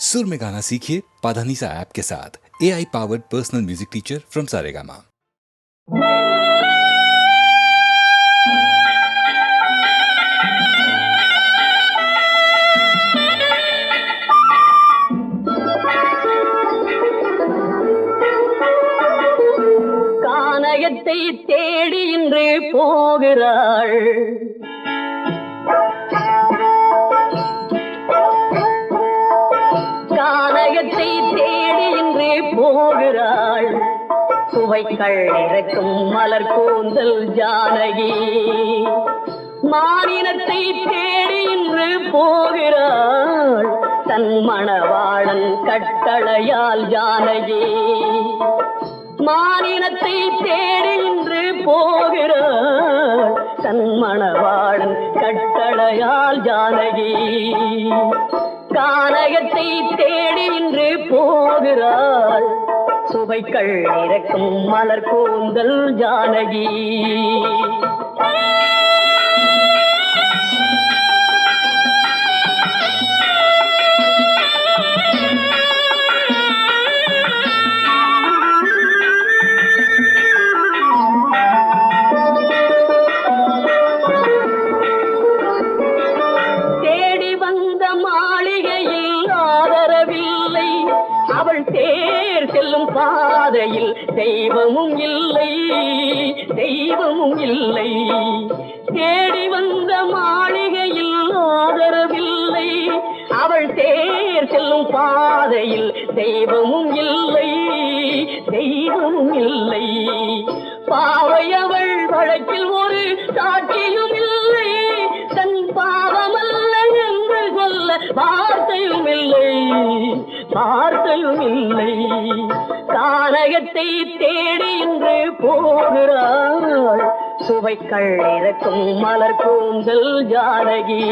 सुर में गाना सीखिए पाधानीसा ऐप के साथ। AI powered personal music teacher from Saregama. கானகத்தை தேடி இன்று போகிறாள், கானகத்தை தேடி இன்று போகிறாள். சுவைகள் இறக்கும் மலர் கூந்தல் ஜானகி மானினத்தை தேடி இன்று போகிறாள். தன் மணவாளன் கட்டளையால் ஜானகி மானினத்தை தேடி இன்று போகிறாள். தன் மணவாளன் கட்டளையால் ஜானகி கானகத்தை தேடி இன்று போகிறாள். சுவைகள் இறக்கும் மலர் கூந்தல் ஜானகி. தேர் செல்லும் பாதையில் தெய்வமும் இல்லை, தெய்வமும் இல்லை. தேடி வந்த மாளிகையில் ஆதரவில்லை, அவள் தேர் செல்லும் பாதையில் தெய்வமும் இல்லை, தெய்வமும் இல்லை. பாவை அவள் வழக்கில் ஒரு சாட்சியும் இல்லை, தன் பாவமல்ல என்று சொல்ல வார்த்தையும் இல்லை, வார்த்தையும் இல்லை. கானகத்தை தேடி இன்று போகிறாள். சுவைகள் இறக்கும் மலர் கூந்தல் ஜானகி.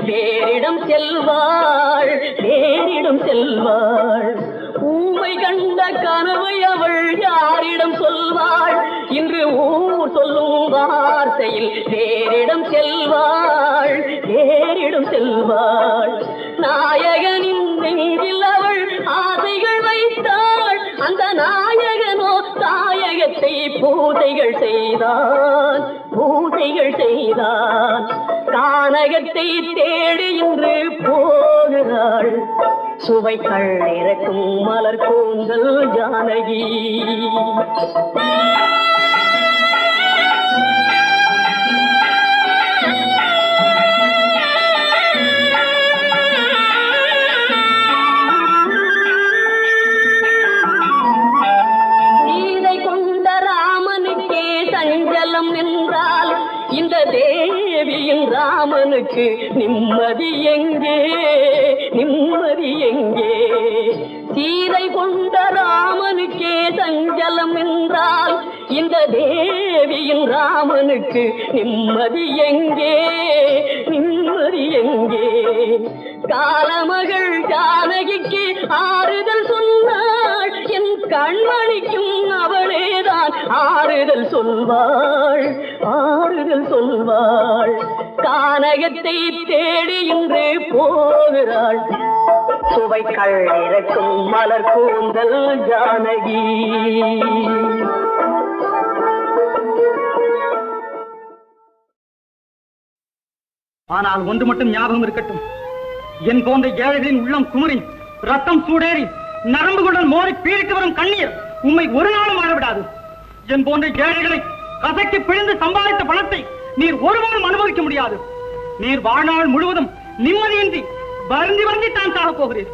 வேறிடம் செல்வாள், வேறிடம் செல்வாள். ஊமை கண்ட கனவை அவள் யாரிடம் சொல்வாள்? இன்று ஊர் சொல்லும் வார்த்தையில் வேறிடம் செல்வாள், வேறிடம் செல்வாள். நாயகனின் நெஞ்சில் அவள் ஆசைகள் வைத்தாள், அந்த நாயகனோ தாயகத்தை பூசைகள் செய்தான், பூசைகள் செய்தான். கானகத்தை தேடி இன்று போகிறாள். சுவைகள் இறக்கும் மலர் கூந்தல் ஜானகி. சீதை கொண்ட ராமனுக்கே சஞ்சலம் என்றால் இந்த தேவியின் ராமனுக்கு நிம்மதி எங்கே, நிம்மதி எங்கே? சீதை கொண்ட ராமனுக்கே சஞ்சலம் என்றால் இந்த தேவியின் ராமனுக்கு நிம்மதி எங்கே, நிம்மதி எங்கே? காலமகள் ஜானகிக்கு ஆறுதல் சொன்னாள், என் கண்மணிக்கும் அவளேதான் ஆறுதல் சொல்வாள், ஆறுதல் சொல்வாள். கானகத்தை தேடி இன்று போகிறாள். சுவைகள் இறக்கும் மலர் கூந்தல் ஜானகி. ஆனால் ஒன்று மட்டும் ஞாபகம் இருக்கட்டும், என் போன்ற ஏழைகளின் உள்ளம் குமரி ரத்தம் சூடேறி நரம்புகளுடன் மோதி பீடித்து வரும் கண்ணீர் உம்மை ஒரு நாளும் வாழவிடாது. என் போன்ற ஏழைகளை கசக்கி பிழிந்து சம்பாதித்த பணத்தை நீர் ஒருவரும் அனுபவிக்க முடியாது. நீர் வாழ்நாள் முழுவதும் நிம்மதியின்றி வருந்தி வருந்தி தான் சாக போகிறீர்.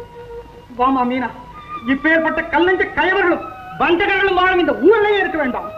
வாமா மீனா, இப்பேற்பட்ட கல்லஞ்ச கயவர்களும் வஞ்சகர்களும் வாழும் இந்த ஊரிலேயே இருக்க வேண்டாம்.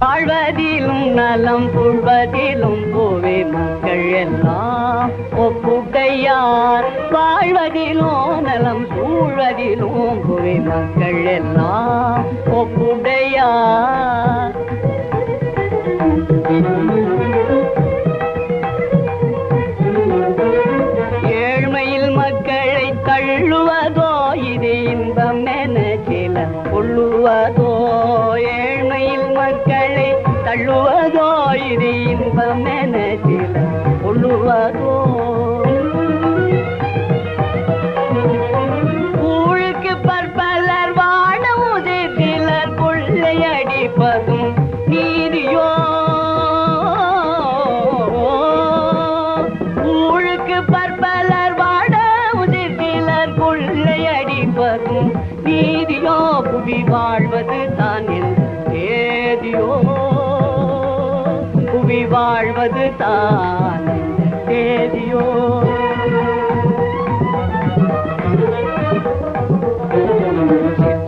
வாழ்வதிலும் நலம் புழ்வதிலும் பூவே மக்கள் எல்லாம் ஒப்புடையார். வாழ்வதிலும் நலம் சூழ்வதிலும் பூவே மக்கள் எல்லாம் ஒப்புடையார். ஏழ்மையில் மக்களை தள்ளுவதோ இது இன்பம் என சிலர் கொள்ளுவதோ. ஏழ்மையில் மக்களை தள்ளுவதோ இது இன்பம் என சிலர் கொள்ளுவதோ. ஊழுக்கு பற்பலர் வாழ உதிர் சிலர் கொள்ளையடிப்பதும் நீதியோ. ஊழுக்கு பற்பலர் வாழ உதிர் சிலர் கொள்ளையடிப்பதும் நீதியோ. புவி வாழ்வது தான் ஏதியோ. புவி வாழ்வது தான் ஏதியோ.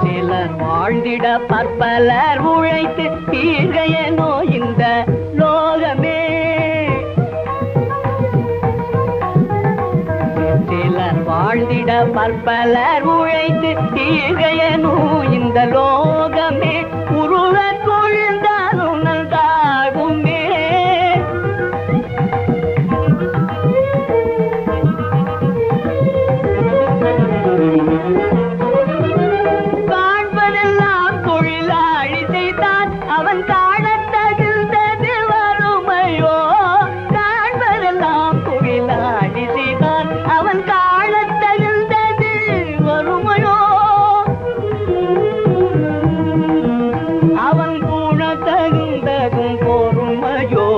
சிலர் வாழ்ந்திட பற்பலர் உழைத்து தீர்கையனோ இந்த லோகமே. சிலர் வாழ்ந்திட பற்பலர் உழைத்து தீர்கையனோ இந்த லோகமே. உருவ கொழுந்தாலும் நன்றாகுமே. காண்பதெல்லாம் தொழிலாளி செய்தான் அவன் காணத் தகுந்தது வறுமையோ. காண்பதெல்லாம் தொழிலாளி செய்தான் அவன் காணத் தகுந்தது வறுமையோ. அவன் கூண தகுந்ததும் பொறுமையோ.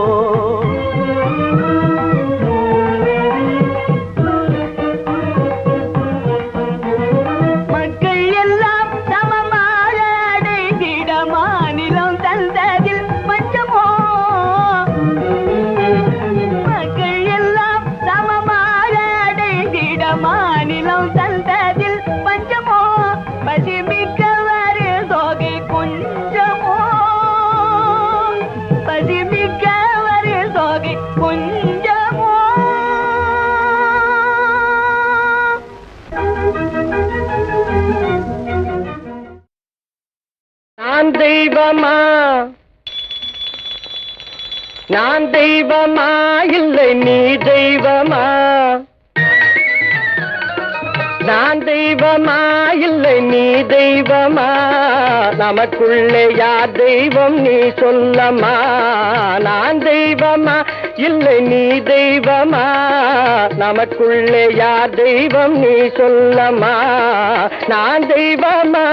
மக்கள் எல்லாம் சமமாக அடைந்திட மாநிலம் தந்ததில் பஞ்சமோ. மக்கள் எல்லாம் சமமாக அடைந்திட மாநிலம் தந்ததில் பஞ்சமோ. பசிமிக்கவர் தொகை கொஞ்சமோ. பசிமிக்கவர் தொகை கொஞ்சமோ. நான் தெய்வமா, நான் தெய்வமா, இல்லை நீ தெய்வமா. நான் தெய்வமா, இல்லை நீ தெய்வமா. நமக்குள்ளே யார் தெய்வம் நீ சொல்லமா. நான் தெய்வமா, இல்லை நீ தெய்வமா. நமக்குள்ளே யார் தெய்வம் நீ சொல்லமா. நான் தெய்வமா.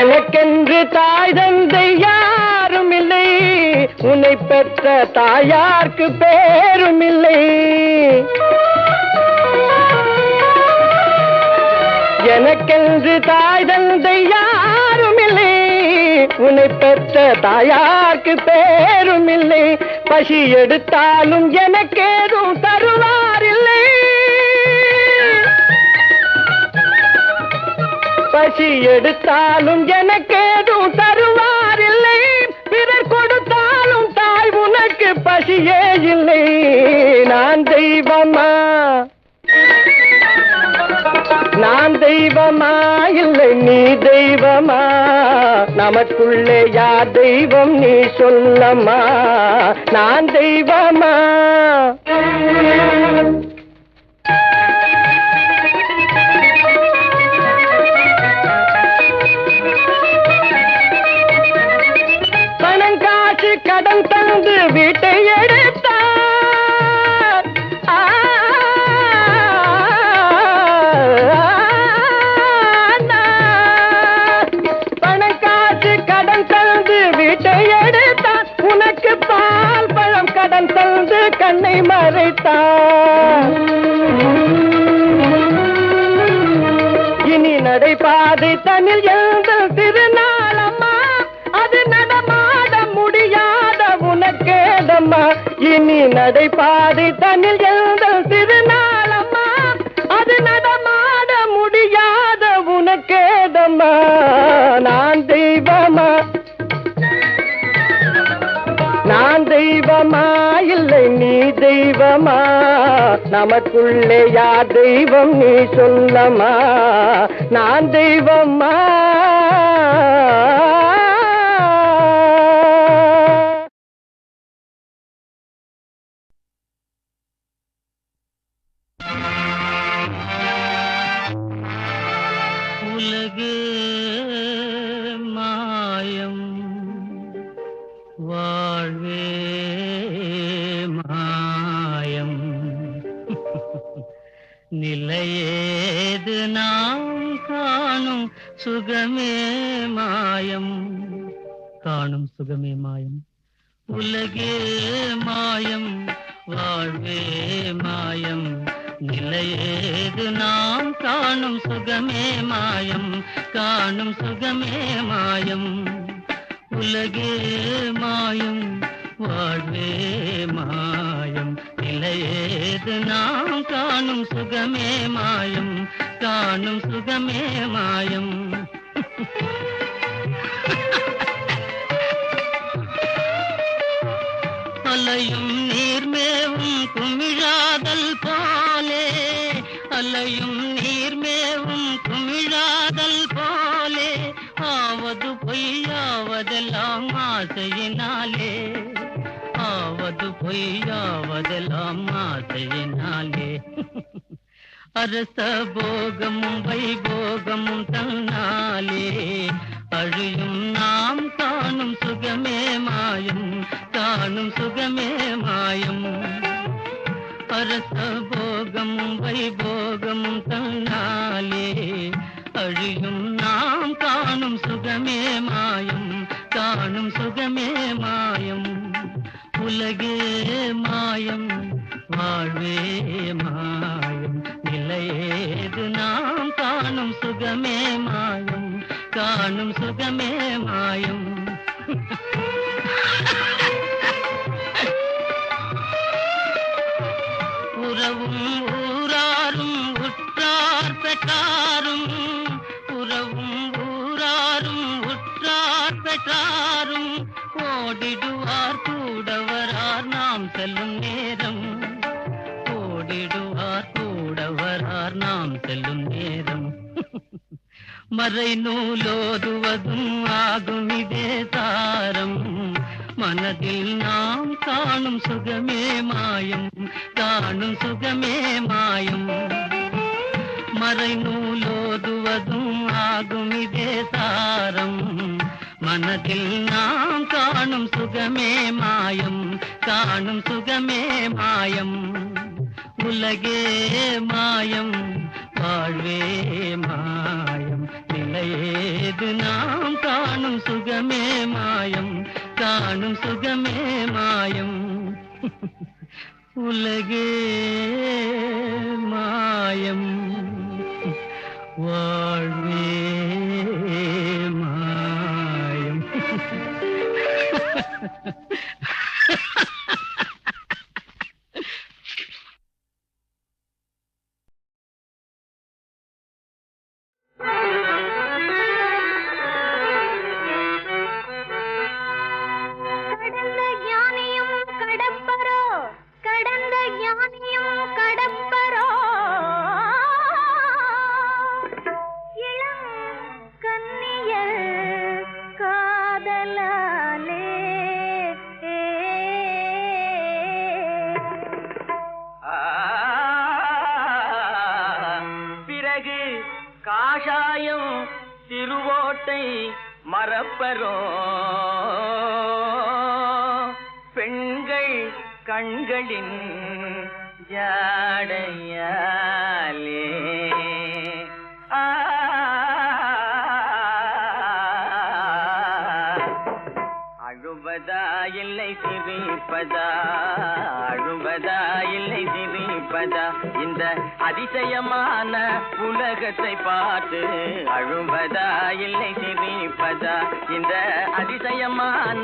எனக்கென்று தாய் தந்தை யாரும் இல்லை. உன்னை பெற்ற தாயார்க்கு பேரும் இல்லை. எனக்கென்று தாய் தந்தை யாரும் இல்லை. உன்னை பெற்ற தாயார்க்கு பேரும் இல்லை. பசி எடுத்தாலும் எனக்கேதும் தருவாரில்லை. பசி எடுத்தாலும் எனக்கேதும் தருவாரில்லை. பிறர் கொடுத்தாலும் தாய் உனக்கு பசியே இல்லை. நான் தெய்வமா, நான் தெய்வமா, இல்லை நீ தெய்வமா. நமக்குள்ளே யார் தெய்வம் நீ சொல்லமா. நான் தெய்வமா. பணம் காசு கடன் தந்து வீட்டை எடுத்தார். பணம் காசு கடன் தந்து வீட்டை எடுத்தார். உனக்கு பால் பழம் கடன் தந்து கண்ணை மறைத்தார். இனி நடைபாதை தனில் எழுந்த திருநாளம்மா. அது நடமாட முடியாது. நடைபாதை தன்னில் எழுதல் திருநாளம்மா அது நடமாட முடியாத உனக்கேதம்மா நான் தெய்வமா நான் தெய்வமா இல்லை நீ தெய்வமா நமக்குள்ளே யார் தெய்வம் நீ சொல்லமா நான் தெய்வமா உலகு மாயம் வாழ்வே மாயம் நிலையேது நாம் காணும் சுகமே மாயம் காணும் சுகமே மாயம் உலகே மாயம் வாழ்வே மாயம் நிலையேது நாம் காணும் சுகமே மாயம் காணும் சுகமே மாயம் உலகே மாயம் வாழ்வே மாயம் நிலையேது நாம் காணும் சுகமே மாயம் காணும் சுகமே மாயம் அலையும் நீர்மேவும் குமிழாதல் போலே அலையும் நீர்மேவும் குமிழாதல் போலே ஆவது பொய்யாவதெல்லாம் ஆசையினாலே ஆவது பொய்யாவதெல்லாம் ஆசையினாலே அரச போகமும் வைபோகமும் தன்னாலே அழியும் நாம் காணும் சுகமே மாயம் காணும் சுகமே மாயம் அரச போகமும் வைபோகமும் தன்னாலே அழியும் நாம் காணும் சுகமே மாயம் காணும் சுகமே மாயம் உலகே மாயம் வாழ்வே மாயம் நிலையேது நாம் காணும் சுகமே மாயம் காணும் சுகமே மாயம் உறவும் ஊராரும் உற்றார் பெற்றாரும் உறவும் ஊராரும் உற்றார் பெற்றாரும் ஓடிடுவார் கூடவரார் நாம் செல்லும் நேரம் ஓடிடுவார் கூடவரார் நாம் செல்லும் நேரம் மறை நூலோதுவதும் ஆகும் இதே சாரம் மனதில் நாம் காணும் சுகமே மாயம் காணும் சுகமே மாயம் மறை நூலோதுவதும் ஆகும் இதே சாரம் மனதில் நாம் காணும் சுகமே மாயம் காணும் சுகமே மாயம் உலகே மாயம் வாழ்வே மாயம் நிலையேது நாம் காணும் சுகமே மாயம் காணும் சுகமே மாயம் உலகே மாயம் வாழ்வே மாயம் கடந்த ஞானியும் கடப்பரோ கடந்த ஞானியும் கடப்பரோ இளம் கன்னியர் காதலாலே பிறகு காஷாயம் திருவோட்டை மறப்பரோ பெண்கள் கண்களின் ஜாடையாலே அழுவ அழுவதா இல்லை சிரிப்பதா, அழுவதா இல்லை சிரிப்பதா, இந்த அதிசயமான உலகத்தை பார்த்து அழுவதா இல்லை சிரிப்பதா, இந்த அதிசயமான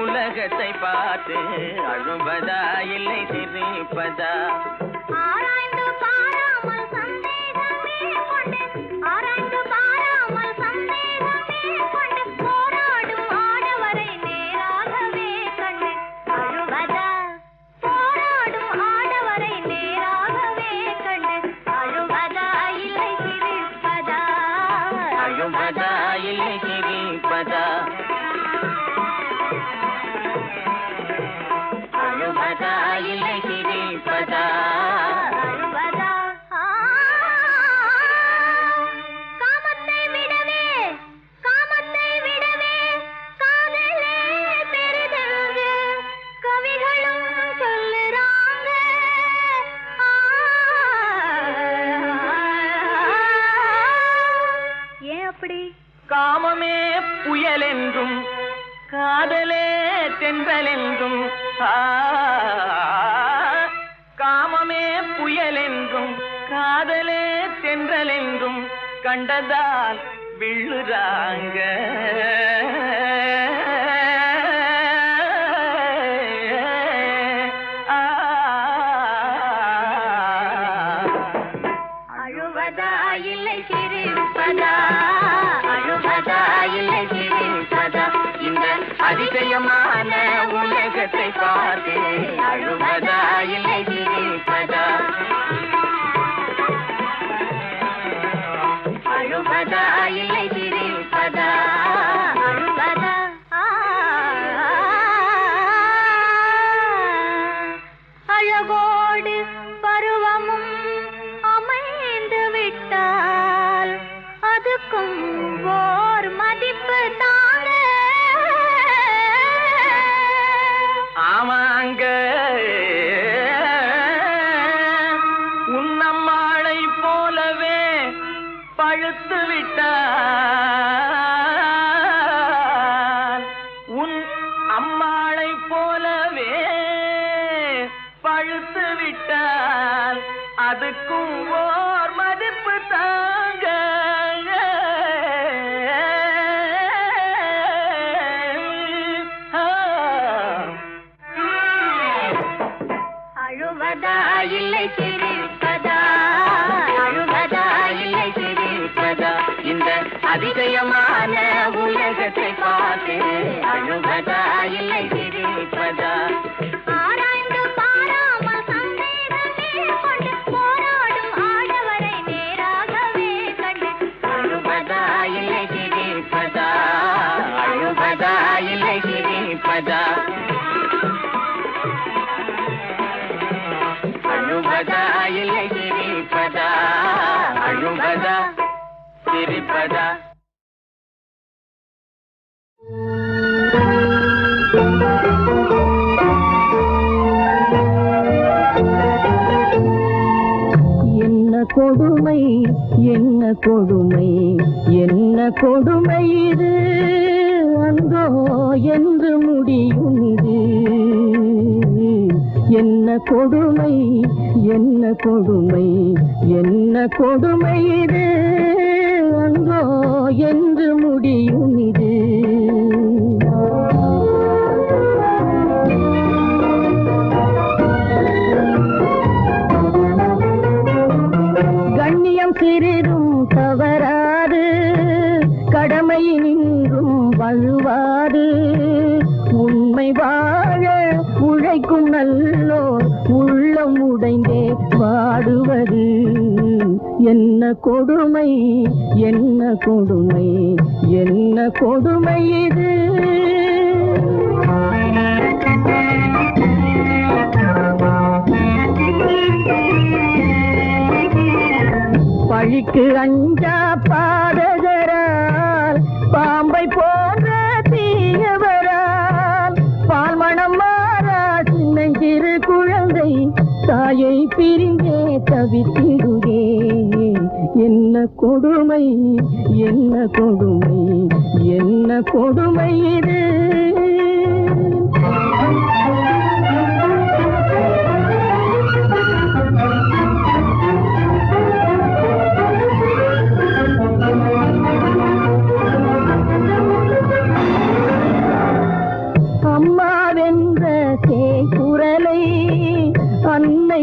உலகத்தை பார்த்து அழுவதா இல்லை சிரிப்பதா. ஆராய்ந்து பாராமல் சந்தேகமே கொண்டு, ஆராய்ந்து பாராமல் சந்தேகமே கொண்டு, போராடும் ஆடவரை நேராகவே கண்டு அழுவதா, போராடும் ஆடவரை நேராகவே கண்டு அழுவதா இல்லை சிரிப்பதா, அழுவதா இல்லை சிரிப்பதா, அழுவதா இல்லை சிரிப்பதா. அழுவதா. காமத்தை விடவே, காமத்தை விடவே காதலே பெரிதென்று கவிகளும் சொல்லுறாங்க. ஏன் அப்படி? காமமே புயல் என்றும் காதலே தென்றல் என்றும், காமமே புயல் என்றும் காதலே தென்றல் என்றும் கண்டதால் விழுறாங்க. அழுவதா இல்லை சிரிப்பதா, அழுவதா இல்லை சிரிப்பதா, இந்த அதிசயமான உலகத்தை பார்த்து அழுவதா இல்லை சிரிப்பதா, அழுவதா இல்லை சிரிப்பதா, அழுவதா. அழகோடு பருவமும் அமைந்து விட்டால் அதுக்கும் ஓர் மதிப்பு தாங்க. ஆமாங்க, உன்னம்மாளை போலவே பழுத்து விட்டால், உன் அம்மாளை போலவே பழுத்து விட்டால் அதுக்கும் ஓர் மதிப்பு தாங்க. அழுவதா இல்லை சிரிப்பதா, அழுவதா இல்லை சிரிப்பதா, இந்த அதிசயமான உலகத்தை பார்த்து அழுவதா இல்லை சிரிப்பதா. ஆராய்ந்து பாராமல் சந்தேகமே கொண்டு, போராடும் ஆடவரை நேராகவே கண்டு அழுவதா இல்லை சிரிப்பதா, அழுவதா இல்லை சிரிப்பதா, அழுவதா இல்லை சிரிப்பதா, அழுவதா சிரிப்பதா. என்ன கொடுமை, என்ன கொடுமை, என்ன கொடுமை இது, அந்தோ என்று முடியும் இது. என்ன கொடுமை, என்ன கொடுமை, என்ன கொடுமை இது, அந்தோ என்று முடியும் இது. கண்ணியம் சிறிதும் தவறாது, கடமை நின்றும் வழுவாது, உண்மை வாழ உழைக்கும் நல்லோர் உள்ளம் உடைந்தே வாடுவது. என்ன கொடுமை, என்ன கொடுமை, என்ன கொடுமை இது. பழிக்கு அஞ்சா பாதகரால், பாம்பை போன்ற தீயவரால், பால்மணம் மாறா சின்னஞ்சிறு குழந்தை தாயை பிரிந்தே தவித்திடுதே. என்ன கொடுமை, என்ன கொடுமை, என்ன கொடுமை இது.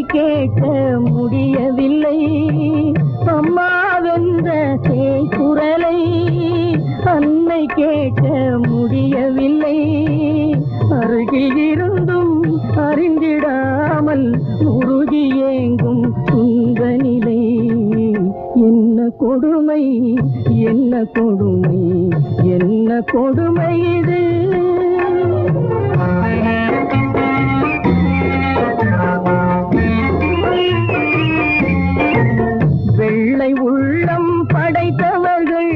கேட்க முடியவில்லை அம்மாவென்ற குரலை அன்னை கேட்க முடியவில்லை அருகில் இருந்தும் அறிந்திடாமல் உருகி ஏங்கும் துன்ப நிலை என்ன கொடுமை என்ன கொடுமை என்ன கொடுமை இது வெள்ளை உள்ளம் படைத்தவர்கள்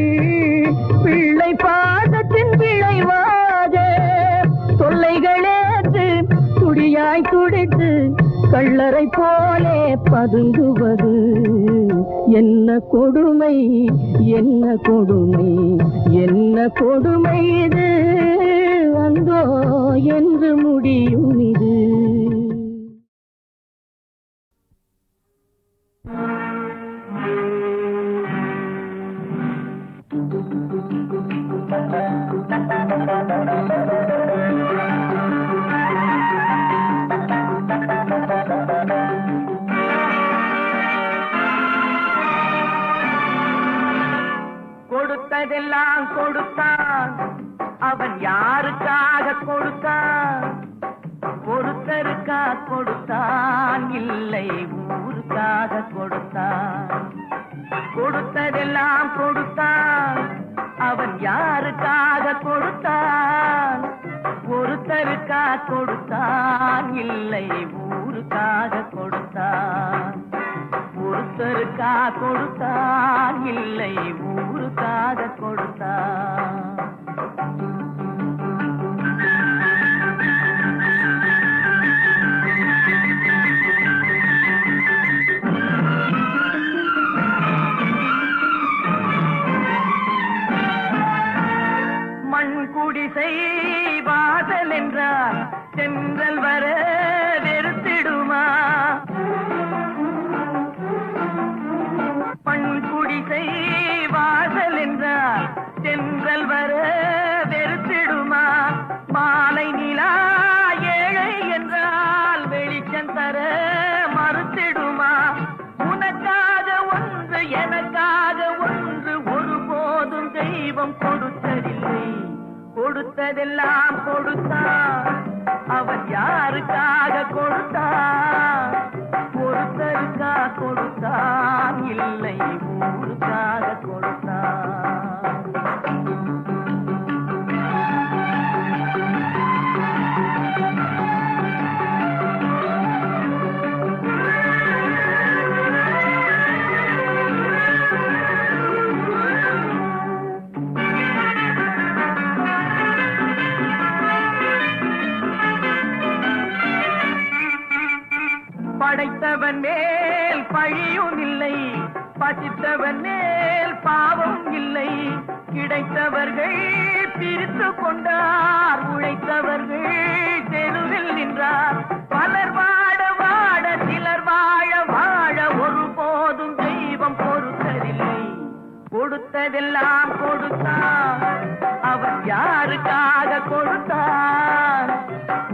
பிள்ளை பாதத்தின் விளைவாக தொல்லைகளேற்று துடியாய் துடித்து கள்ளரை போலே பதுங்குவது என்ன கொடுமை என்ன கொடுமை என்ன கொடுமை இது அந்தோ என்று முடியும் இது கொடுத்ததெல்லாம் கொடுத்தான் அவன் யாருக்காக கொடுத்தான் ஒருத்தருக்கா கொடுத்தான் இல்லை ஊருக்காக கொடுத்தான் கொடுத்ததெல்லாம் கொடுத்தான் அவன் யாருக்காக கொடுத்தான் ஒருத்தருக்கா கொடுத்தான் இல்லை ஊருக்காக கொடுத்தான் ஒருத்தருக்கா கொடுத்தான் இல்லை ஊருக்காக கொடுத்தான் மண்குடிசை வாசல் என்றால் சென்றல் வர வெறுத்திடுமா மண்குடிசை வாசல் என்றால் சென்றல் வர வெறுத்திடுமா மாலை நிலா ஏழை என்றால் வெளிச்சம் தர மறுத்திடுமா உனக்காக ஒன்று எனக்காக ஒன்று ஒருபோதும் தெய்வம் கொடுத்ததில்லை கொடுத்ததெல்லாம் கொடுத்தான் அவன் யாருக்காக கொடுத்தான் ஒருத்தருக்கா கொடுத்தான் இல்லை ஊருக்காக கொடுத்தான் படைத்தவன் மேல் பழியும் இல்லை பசித்தவன் மேல் பாவம் இல்லை கிடைத்தவர்கள் பிரித்து கொண்டார் உழைத்தவர்கள் தெருவில் நின்றார் பலர் வாட வாட சிலர் வாழ வாழ ஒருபோதும் தெய்வம் பொறுத்ததில்லை கொடுத்ததெல்லாம் கொடுத்தான் அவன் யாருக்காக கொடுத்தான்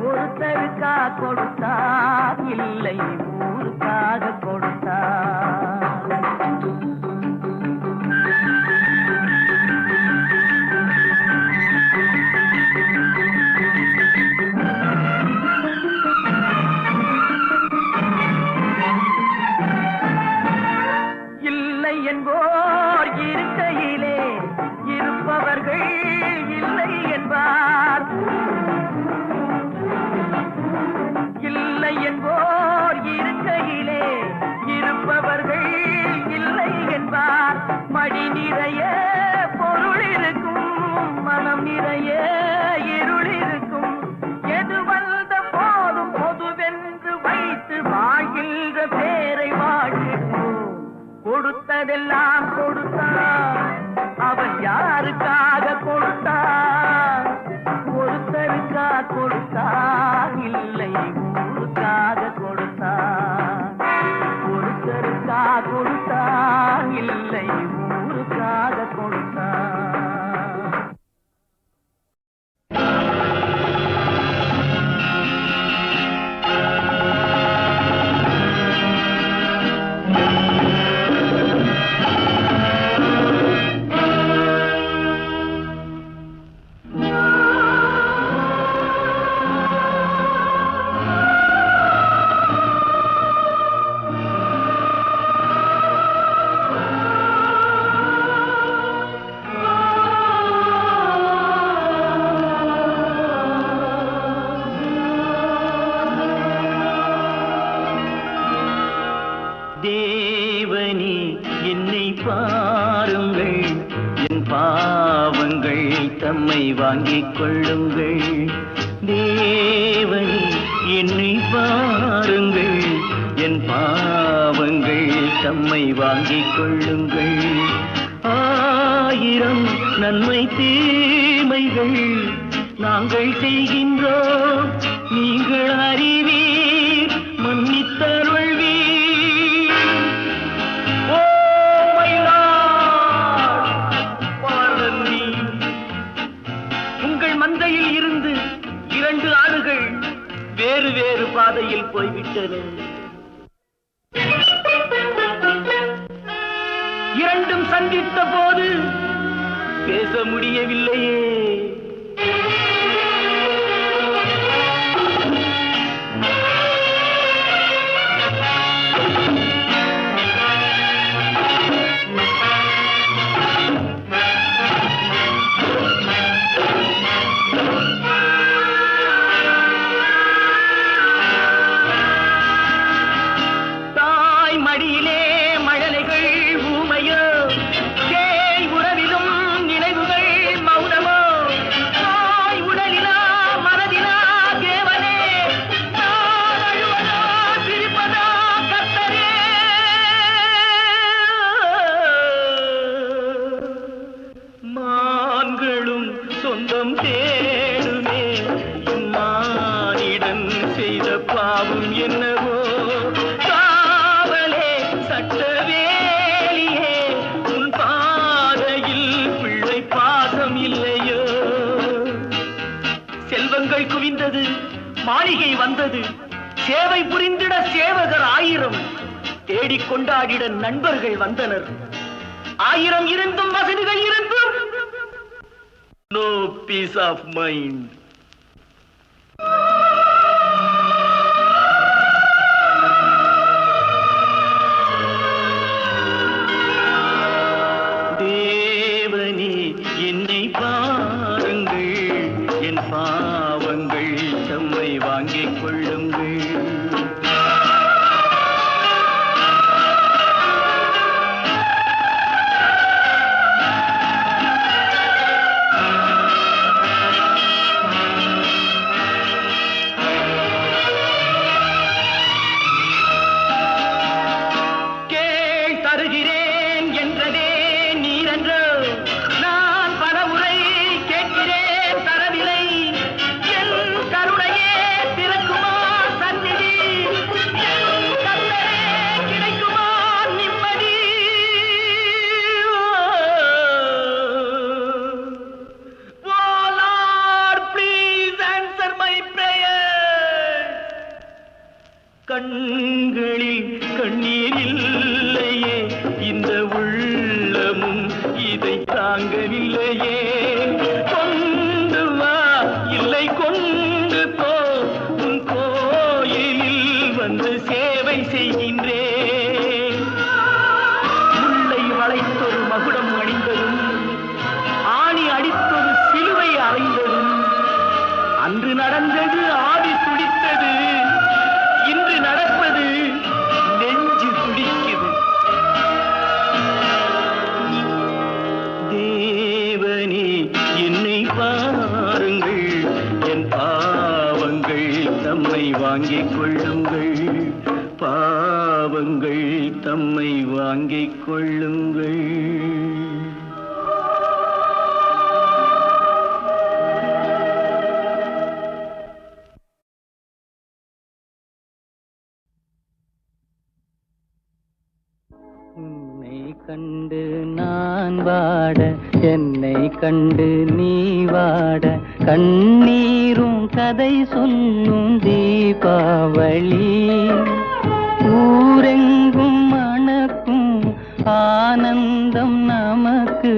ஒருத்தருக்கா கொடுத்தான் இல்லை ஊருக்காக கொடுத்தான் இல்லை என்போர் இருக்கையிலே இருப்பவர்கள் இல்லை என்பார் இல்லை என்போர் இருக்கையிலே இருப்பவர்கள் இல்லை என்பார் மடி நிறைய பொருள் இருக்கும் மனம் நிறைய இருள் இருக்கும் எது வந்த போதும் பொதுவென்று வைத்து வாழ்கின்ற பேரை வாழ்கிறோம் கொடுத்ததெல்லாம் கொடுத்தான் அவன் யாருக்காக கொடுத்தான் ஒருத்தருக்கா கொடுத்தான் இல்லை ஊருக்காக கொடுத்தான் ஒருத்தருக்கா கொடுத்தான் இல்லை ஊருக்காக கொடுத்தான் வாங்கிக் கொள்ளுங்கள். தேவனே என்னை பாருங்கள், என் பாவங்கள் தம்மை வாங்கிக் கொள்ளுங்கள். ஆயிரம் நன்மை தீமைகள் நாங்கள் செய்கின்றோம், நீங்கள் அறிவீர், மன்னித்தருள்வீர். Oh my lord, pardon me. உங்கள் மந்தையில் இருந்து 2 ஆடுகள் வேறு வேறு பாதையில் போய்விட்டன. இரண்டும் சந்தித்த போது பேச முடியவில்லையே. தாய் மடியிலே மழலைகள் ஊமையோ, தேய் உறவிலும் நினைவுகள் மௌனமோ. தாய் உடலிலா மனதிலா தேவனே, நான் அழுவதா சிரிப்பதா கர்த்தரே. மான்களும் சொந்தம் தேடுமே, மானிடன் செய்த பாவம் என்னவோ. காவலே சட்டவேலியே, உன் பாதையில் பிள்ளை பாசம் இல்லையோ. செல்வங்கள் குவிந்தது, மாளிகை வந்தது, சேவை புரிந்திட சேவகர் 1000, தேடிக் கொண்டாடிட நண்பர்கள் வந்தனர். 1000 இருந்தும் வசதிகள் இருந்தும் no peace of mind. தேவனே என்னை பாருங்கள், என் பாவங்கள் தம்மை வாங்கிக் கொள்ளுங்கள். கேள் தருகிறேன் என்றதே நீரென்றோ, நான் பலமுறை கேட்கிறேன் தரவில்லை. என் கருணையே திறக்குமா சந்நிதி, என் கர்த்தரே கிடைக்குமா நிம்மதி. Oh Lord, please answer my prayer. கண்களில் கண்ணீர் இல்லையே, இந்த உள்ளமும் இதை தாங்கவில்லையே. கொண்டு வா இல்லை கொண்டு போ, உன் கோயிலில் வந்து சேவை செய்கின்றேன். முல்லை வளைத்தொரு மகுடம் அணிந்ததும், ஆணி அடித்தொரு சிலுவை அறைந்ததும், அன்று நடந்தது ஆவி துடித்தது, இன்று நடப்பது நெஞ்சு துடிக்குது. தேவனே என்னை பாருங்கள், என் பாவங்கள் தம்மை வாங்கிக் கொள்ளுங்கள். பாவங்கள் தம்மை வாங்கிக் கொள்ளுங்கள். உன்னை கண்டு நான் வாட, என்னை கண்டு நீ வாட, கண்ணீரும் கதை சொல்லும் தீபாவளி. ஊரெங்கும் மணக்கும் ஆனந்தம் நமக்கு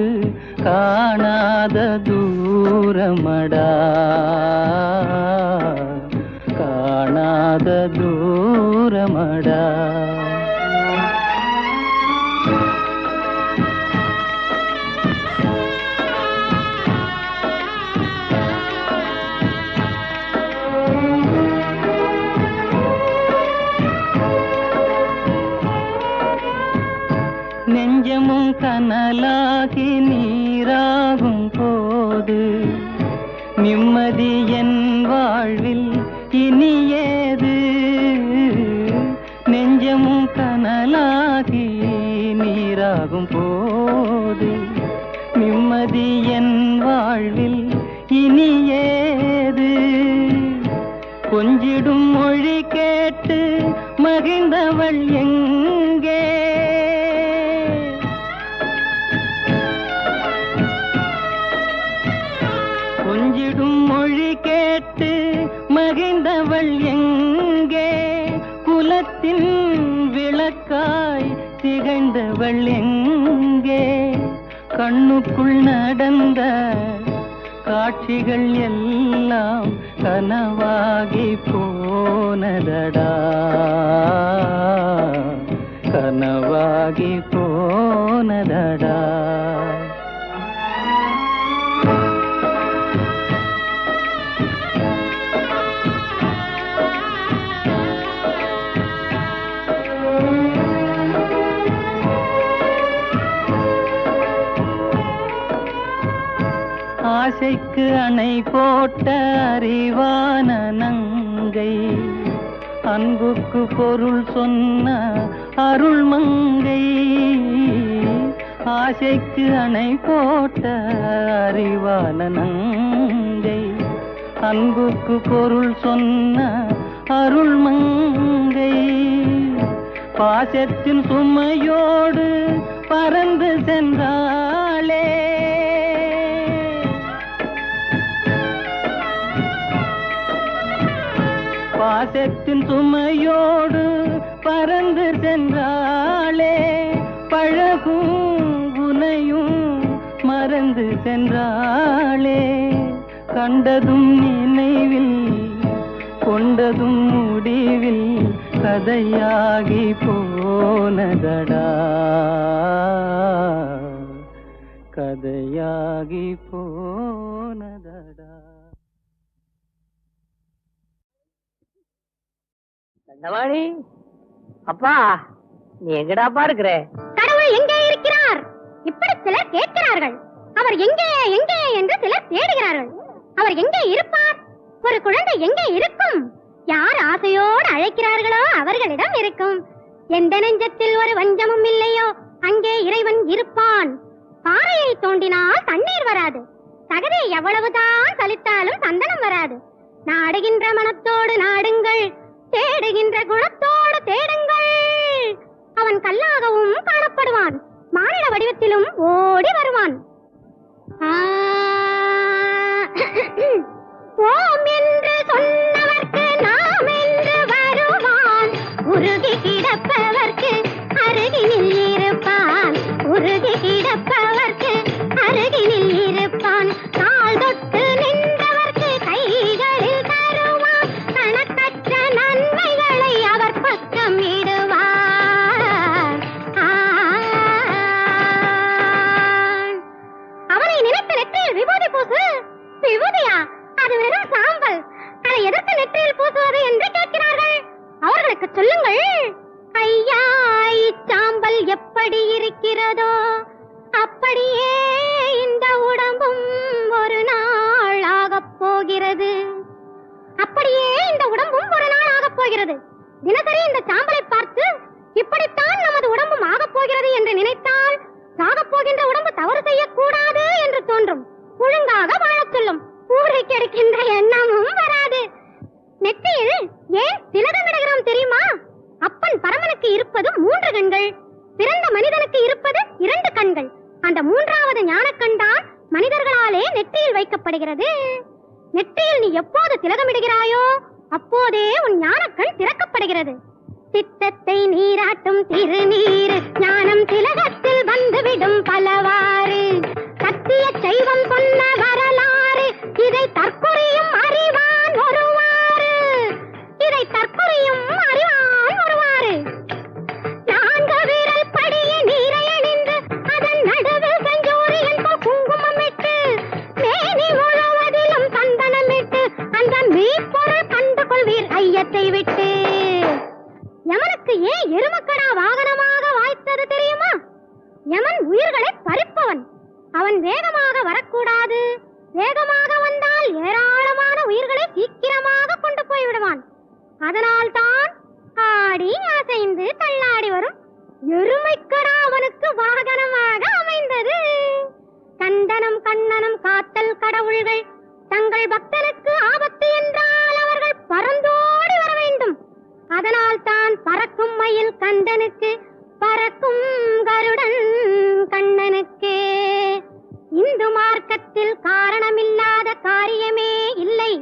காணாத தூரமடா, காணாத தூரமடா. நெஞ்சமும் கனலாகி நீராகும் போது, இனி ஏது நெஞ்சமும் கனலாகி நீராகும் போது நிம்மதி என் வாழ்வில் இனி ஏது கொஞ்சிடும் மொழி கேட்டு மகிழ்ந்தவள் எங்கே கொஞ்சிடும் மொழி கேட்டு மகிழ்ந்தவள் எங்கே குலத்தின் விளக்காய் திகழ்ந்தவள் எங்கே கண்ணுக்குள் நடந்த காட்சிகள் எல்லாம் கனவாகி போனதடா கனவாகி போனதடா ஆசைக்கு அணை போட்ட அறிவான நங்கை அன்புக்கு பொருள் சொன்ன அருள் மங்கை ஆசைக்கு அணை போட்ட அறிவான நங்கை அன்புக்கு பொருள் சொன்ன அருள் மங்கை பாசத்தின் சுமையோடு பறந்து சென்றாளே பாசத்தின் சுமையோடு பறந்து சென்றாளே பழகும் குனையும் மறந்து சென்றாளே கண்டதும் நினைவில் கொண்டதும் முடிவில் கதையாகி போனதடா கதையாகி போனதடா தண்டவாணி அப்பா நீ எங்கடாப்பா இருக்கிற? கடவுள் எங்கே இருக்கிறார்? இப்படி சிலர் கேட்கிறார்கள். அவர் எங்கே எங்கே என்று சிலர் தேடுகிறார்கள். அவர் எங்கே இருப்பார்? ஒரு குழந்தை எங்கே இருக்கும்? யார் ஆசையோடு அழைக்கிறார்களோ அவர்களிடம் இருக்கும். எந்த நெஞ்சத்தில் ஒரு வஞ்சமும் இல்லையோ அங்கே இறைவன் இருப்பான். பாறையை தோண்டினால் தண்ணீர் வராது. தகதை எவ்வளவுதான் சலித்தாலும் சந்தனம் வராது. நாடுகின்ற மனத்தோடு நாடுங்கள், தேடுகின்ற குணத்தோடு தேடுங்கள். அவன் கல்லாகவும் காணப்படுவான், மானிட வடிவத்திலும் ஓடி வருவான். ஓம் என்று சொன்னவர்க்கு நாம் என்று வருவான். உருகி கிடப்பவர்க்கு அருகினில் இருப்பான். உருகி கிடப்பவர்க்கு அருகினில் இருப்பான். கால் தொட்டு நின்றவர்க்கு கைகளில் தருவான். கணக்கற்ற நன்மைகளை அவர் பக்கம் இடுவார். அவனை நினைத்த நெற்றியில் விபூதி பூசு. விபூதியா? அது வெறும் சாம்பல். அதை எதற்கு நெற்றியில் பூசுவது என்று கேட்கிறார்கள். அவர்களுக்கு சொல்லுங்கள், ஐயா இச்சாம்பல் எப்படி இருக்கிறதோ அப்படியே இந்த உடம்பும் ஒரு நாள் ஆகப் போகிறது. அப்படியே இந்த உடம்பும் ஒரு நாள் ஆகப் போகிறது. தினசரி இந்த சாம்பலை பார்த்து இப்படித்தான் நமது உடம்பும் ஆகப் போகிறது என்று நினைத்தால் சாகப் போகின்ற உடம்பு தவறு செய்யக்கூடாது என்று தோன்றும். ஒழுங்காக வாழச் சொல்லும். ஊரை கெடுக்கின்ற எண்ணமும் வராது. நெற்றியில் ஏன் திலகமிடுகிறோம் தெரியுமா? அப்பன் பரமனுக்கு இருப்பது 3 கண்கள், பிறந்த மனிதனுக்கு இருப்பது 2 கண்கள். அந்த 3வது ஞானக்கண் தான் மனிதர்களாலே நெற்றியில் வைக்கப்படுகிறது. நெற்றியில் நீ எப்போது திலகமிடுகிறாயோ அப்போதே உன் ஞானக்கண் திறக்கப்படுகிறது. சித்தத்தை நீராட்டும் திருநீர் ஞானம் திலகத்தில் வந்துவிடும் பலவாறு. சத்திய சைவம் சொன்ன வரலாறு இதை தற்கொலையும் அறிவான் ஒருவாறு. இதை தற்கொலையும் அறிவான் ஒருவாறு. 4 விரல் படிய நீரை அணிந்து அதன் நடுவில் செஞ்சோரியன் போல் குங்குமமிட்டு மேனி முழுவதிலும் சந்தனமிட்டு அந்த மெய்ப்பொருள் கண்டு கொள்வீர் ஐயத்தை விட்டு. யமனுக்கு ஏன் எருமக்கடா வாகனமாக வாய்த்தது தெரியுமா? யமன் உயிர்களை பறிப்பவன். அவன் வேகமாக வரக்கூடாது. வேகமாக வந்தால் ஏராளமான உயிர்களை சீக்கிரமாக கொண்டு போய்விடுவான். அதனால்தான் ஆடி அசைந்து தள்ளாடி வரும் எருமைக்கடா அவனுக்கு வாகனமாக அமைந்தது. கந்தனும் கண்ணனும் காத்தல் கடவுள்கள் தங்கள் பக்தனுக்கு ஆபத்து என்றால் அவர்கள் பறந்தோடி வர வேண்டும். அதனால் தான் பறக்கும் மயில் கந்தனுக்கு, பறக்கும் கருடன் கண்ணனுக்கு. இந்து மார்க்கத்தில் காரணமில்லாத காரியமே இல்லை.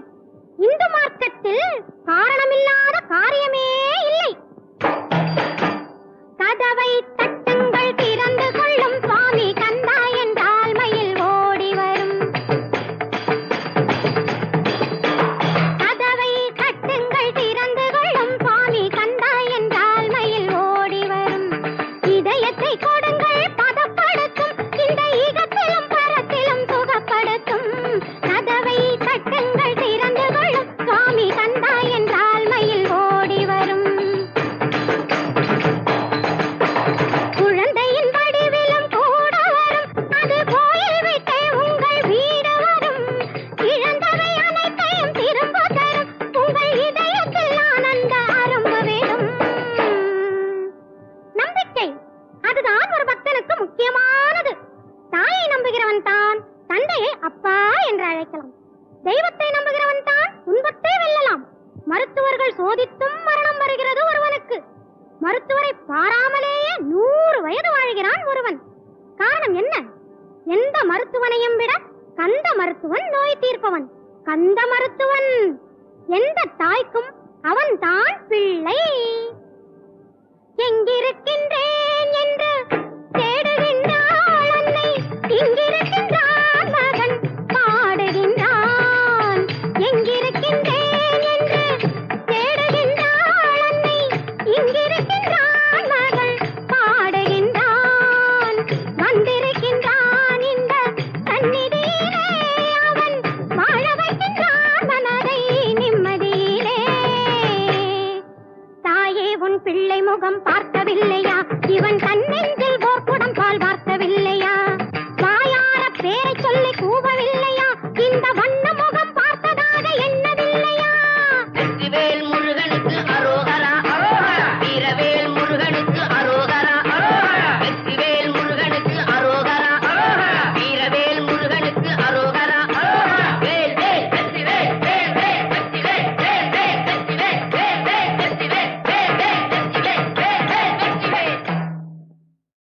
இந்து மார்க்கத்தில் காரணமில்லாத காரியமே இல்லை. கதவை தட்டுங்கள் திறந்து கொள்ளும் சுவாமி கந்தா என்றால் மயில் ஓடி வரும். கதவை தட்டுங்கள் திறந்து கொள்ளும் சுவாமி கந்தா என்றால் மயில் ஓடி வரும். இதயத்தை கொடுங்கள் பதப்படுத்தும், இந்த ஈகத்திலும் பரத்திலும் சுகப்படுத்தும். கதவை தட்டுங்கள் திறந்து கொள்ளும் சுவாமி கந்தா என்றால் மயில் ஓடி வரும். குழந்தையின் வடிவிலும் கூட வரும், அது கோயில் விட்டு உங்கள் வீடு வரும். இழந்தவை அனைத்தையும் திரும்ப தரும், உங்கள் இதயத்தில் ஆனந்த அரும்பு விடும். நம்பிக்கை, அதுதான் ஒரு பக்தனுக்கு முக்கியமானது. தாயை நம்புகிறவன் தான் தந்தையை அப்பா என்று அழைக்கலாம். தெய்வத்தை நம்புகிறவன் தான் துன்பத்தை வெல்லலாம். மருத்துவர்கள் சோதித்தும் மரணம் வருகிறது ஒருவனுக்கு. மருத்துவரை பாராமலேயே 100 வயது வாழ்கிறான் ஒருவன். காரணம் என்ன? எந்த மருத்துவனையும் விட கந்த மருத்துவன் நோய் தீர்ப்பவன். கந்த மருத்துவன் எந்த தாய்க்கும் அவன் தான் பிள்ளை. எங்கிருக்கின்றேன் என்று தேடுகின்றாள் அன்னை, இங்கிருக்கின்றான் மகன் பாடுகின்றான். எங்கிருக்கின்றேன் என்று தேடுகின்றாள் அன்னை, இங்கிருக்கின்றான் மகள் பாடுகின்றான். வந்திருக்கின்றான் இந்த சந்நிதியிலே, அவன் வாழ வைக்கின்றான் மனதை நிம்மதியிலே. தாயே உன் பிள்ளை முகம் பார்க்கவில்லையா? இவன் தன்னெஞ்ச